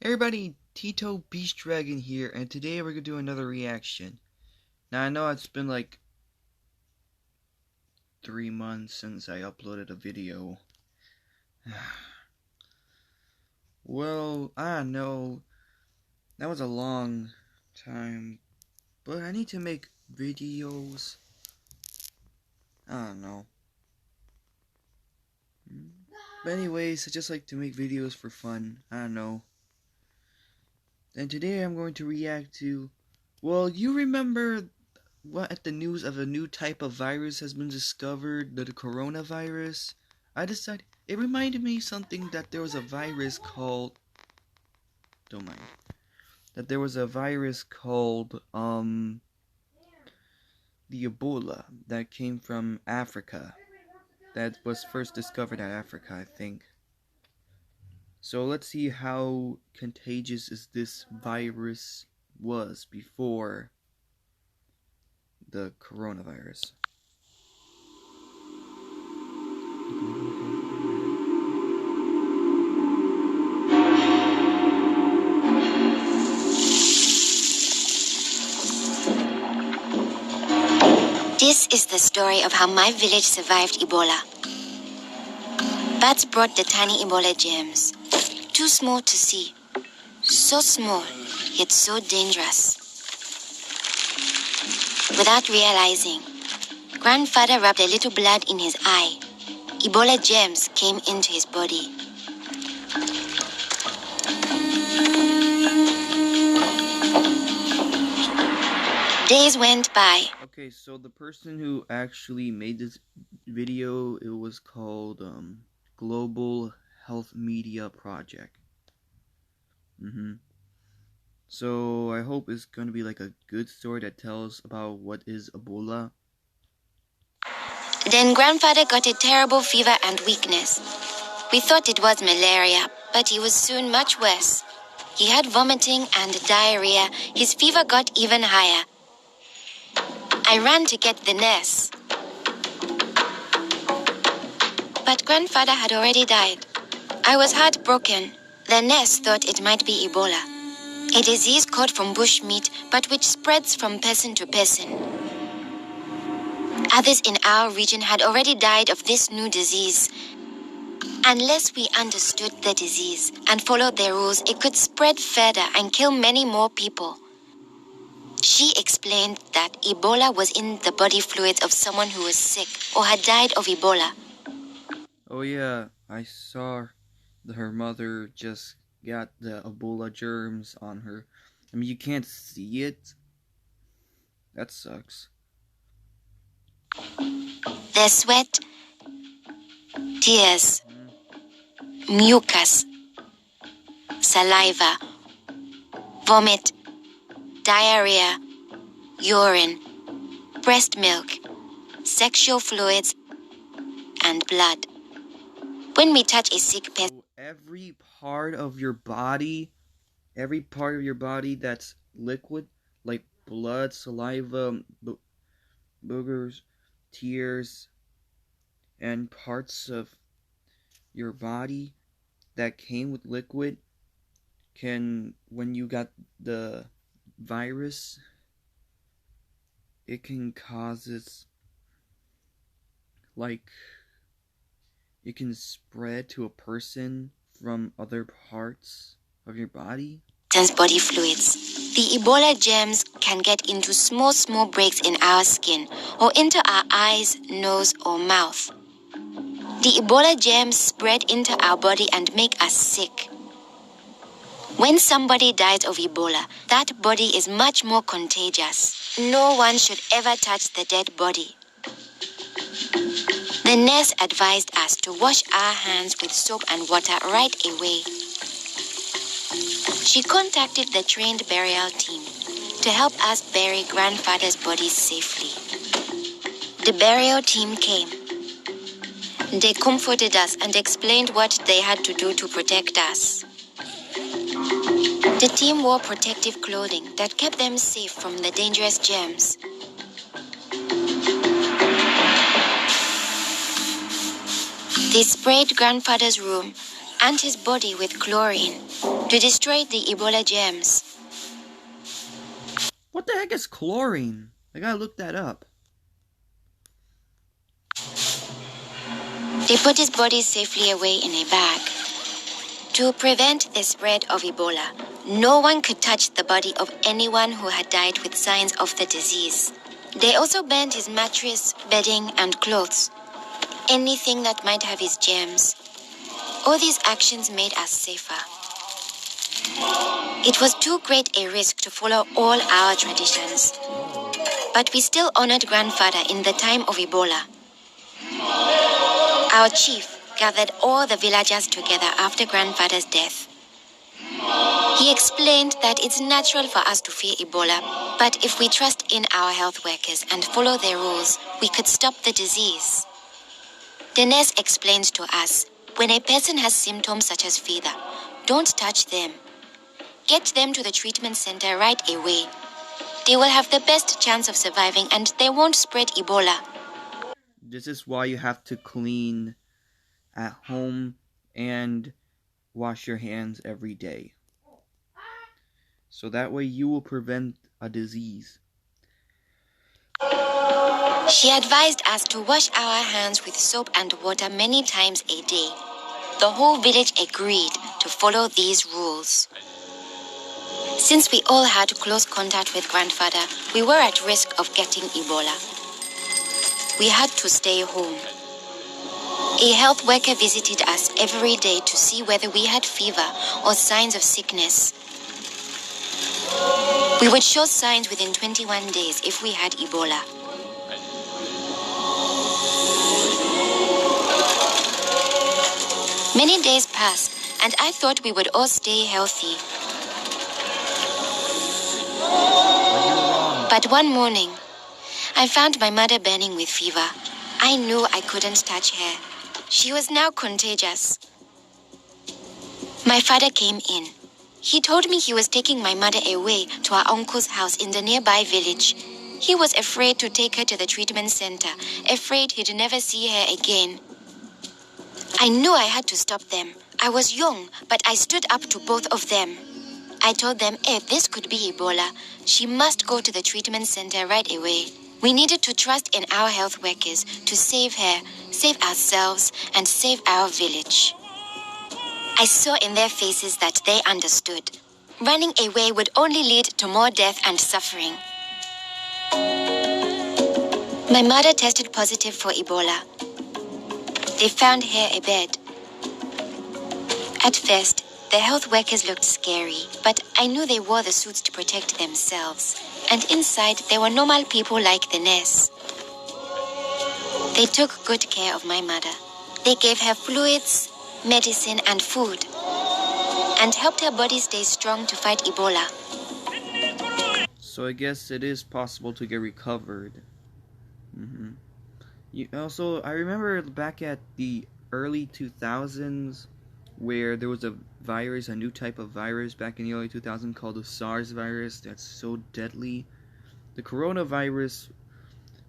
Everybody, Tito Beast Dragon here, and today we're gonna do another reaction. Now I know it's been like 3 months since I uploaded a video. Well, I know that was a long time, but I need to make videos. I don't know. But anyways, I just like to make videos for fun. I don't know. And today I'm going to react to, well, you remember what the news of a new type of virus has been discovered, the coronavirus? I decided, it reminded me something that there was a virus called, don't mind, that there was a virus called, the Ebola that came from Africa, that was first discovered in Africa, I think. So let's see how contagious this virus was before the coronavirus. This is the story of how my village survived Ebola. Bats brought the tiny Ebola germs. Too small to see. So small, yet so dangerous. Without realizing, grandfather rubbed a little blood in his eye. Ebola germs came into his body. Days went by. Okay, so the person who actually made this video, it was called Global Health Media Project. So I hope it's gonna be like a good story that tells about what is Ebola. Then grandfather got a terrible fever and weakness. We thought it was malaria, but he was soon much worse. He had vomiting and diarrhea. His fever got even higher. I ran to get the nurse. But grandfather had already died. I was heartbroken. The nurse thought it might be Ebola, a disease caught from bush meat, but which spreads from person to person. Others in our region had already died of this new disease. Unless we understood the disease and followed their rules, it could spread further and kill many more people. She explained that Ebola was in the body fluids of someone who was sick or had died of Ebola. Oh yeah, I saw her mother just got the Ebola germs on her. I mean, you can't see it. That sucks. Their sweat, tears, mucus, saliva, vomit, diarrhea, urine, breast milk, sexual fluids, and blood. When we touch a sick person, Every part of your body that's liquid, like blood, saliva, boogers, tears, and parts of your body that came with liquid can, when you got the virus, it can cause this, like, it can spread to a person from other parts of your body. Body fluids. The Ebola germs can get into small breaks in our skin or into our eyes, nose, or mouth. The Ebola germs spread into our body and make us sick. When somebody dies of Ebola, that body is much more contagious. No one should ever touch the dead body. The nurse advised us to wash our hands with soap and water right away. She contacted the trained burial team to help us bury grandfather's body safely. The burial team came. They comforted us and explained what they had to do to protect us. The team wore protective clothing that kept them safe from the dangerous germs. They sprayed grandfather's room and his body with chlorine to destroy the Ebola germs. What the heck is chlorine? I gotta look that up. They put his body safely away in a bag. To prevent the spread of Ebola, no one could touch the body of anyone who had died with signs of the disease. They also banned his mattress, bedding, and clothes. Anything that might have his germs. All these actions made us safer. It was too great a risk to follow all our traditions. But we still honored Grandfather in the time of Ebola. Our chief gathered all the villagers together after Grandfather's death. He explained that it's natural for us to fear Ebola, but if we trust in our health workers and follow their rules, we could stop the disease. The nurse explained to us, when a person has symptoms such as fever, don't touch them. Get them to the treatment center right away. They will have the best chance of surviving and they won't spread Ebola. This is why you have to clean at home and wash your hands every day. So that way you will prevent a disease. She advised us to wash our hands with soap and water many times a day. The whole village agreed to follow these rules. Since we all had close contact with Grandfather, we were at risk of getting Ebola. We had to stay home. A health worker visited us every day to see whether we had fever or signs of sickness. We would show signs within 21 days if we had Ebola. Many days passed, and I thought we would all stay healthy. But one morning, I found my mother burning with fever. I knew I couldn't touch her. She was now contagious. My father came in. He told me he was taking my mother away to our uncle's house in the nearby village. He was afraid to take her to the treatment center, afraid he'd never see her again. I knew I had to stop them. I was young, but I stood up to both of them. I told them if this could be Ebola, she must go to the treatment center right away. We needed to trust in our health workers to save her, save ourselves, and save our village. I saw in their faces that they understood. Running away would only lead to more death and suffering. My mother tested positive for Ebola. They found her a bed. At first, the health workers looked scary, but I knew they wore the suits to protect themselves. And inside, they were normal people like the nurse. They took good care of my mother. They gave her fluids, medicine, and food, and helped her body stay strong to fight Ebola. So I guess it is possible to get recovered. Also, I remember back at the early 2000s where there was a virus, a new type of virus back in the early 2000s called the SARS virus that's so deadly. The coronavirus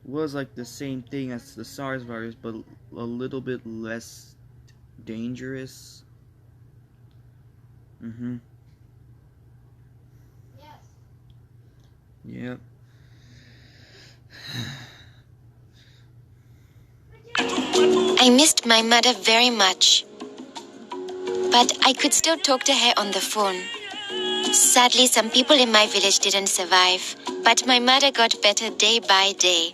was like the same thing as the SARS virus, but a little bit less dangerous. Yep. I missed my mother very much, but I could still talk to her on the phone. Sadly, some people in my village didn't survive, but my mother got better day by day.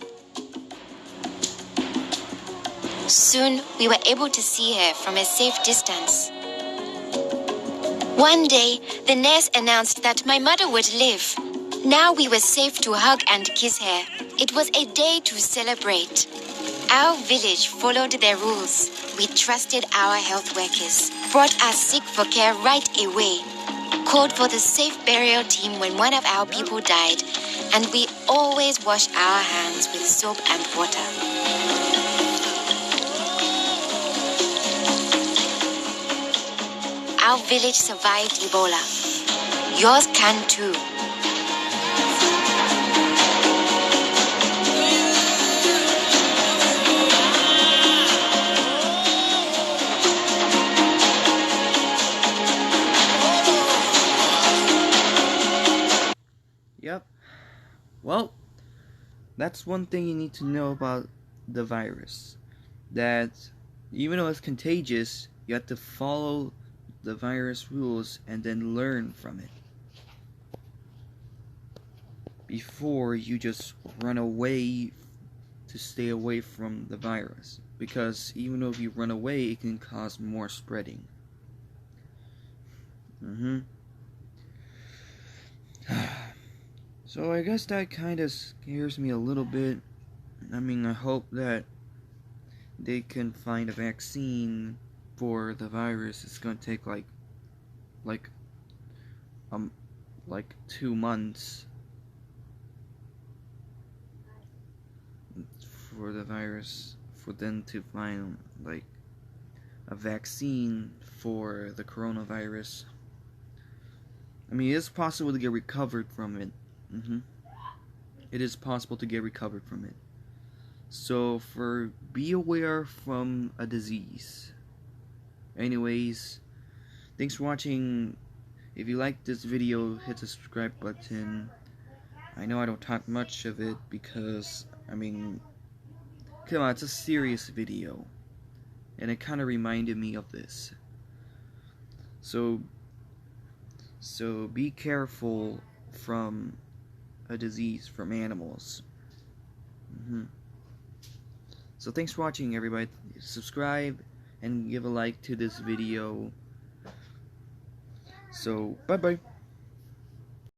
Soon, we were able to see her from a safe distance. One day, the nurse announced that my mother would live. Now we were safe to hug and kiss her. It was a day to celebrate. Our village followed their rules. We trusted our health workers, brought us sick for care right away, called for the safe burial team when one of our people died, and we always wash our hands with soap and water. Our village survived Ebola. Yours can too. Well, that's one thing you need to know about the virus. That even though it's contagious, you have to follow the virus rules and then learn from it before you just run away to stay away from the virus. Because even though if you run away, it can cause more spreading. So I guess that kind of scares me a little bit. I mean, I hope that they can find a vaccine for the virus. It's gonna take like um like 2 months for the virus, for them to find like a vaccine for the coronavirus. I mean, it's possible to get recovered from it. It is possible to get recovered from it. So be aware from a disease. Anyways, thanks for watching. If you like this video, hit the subscribe button. I know I don't talk much of it because, I mean, come on, it's a serious video. And it kind of reminded me of this. So be careful from a disease from animals. So thanks for watching, everybody. Subscribe and give a like to this video. So bye bye.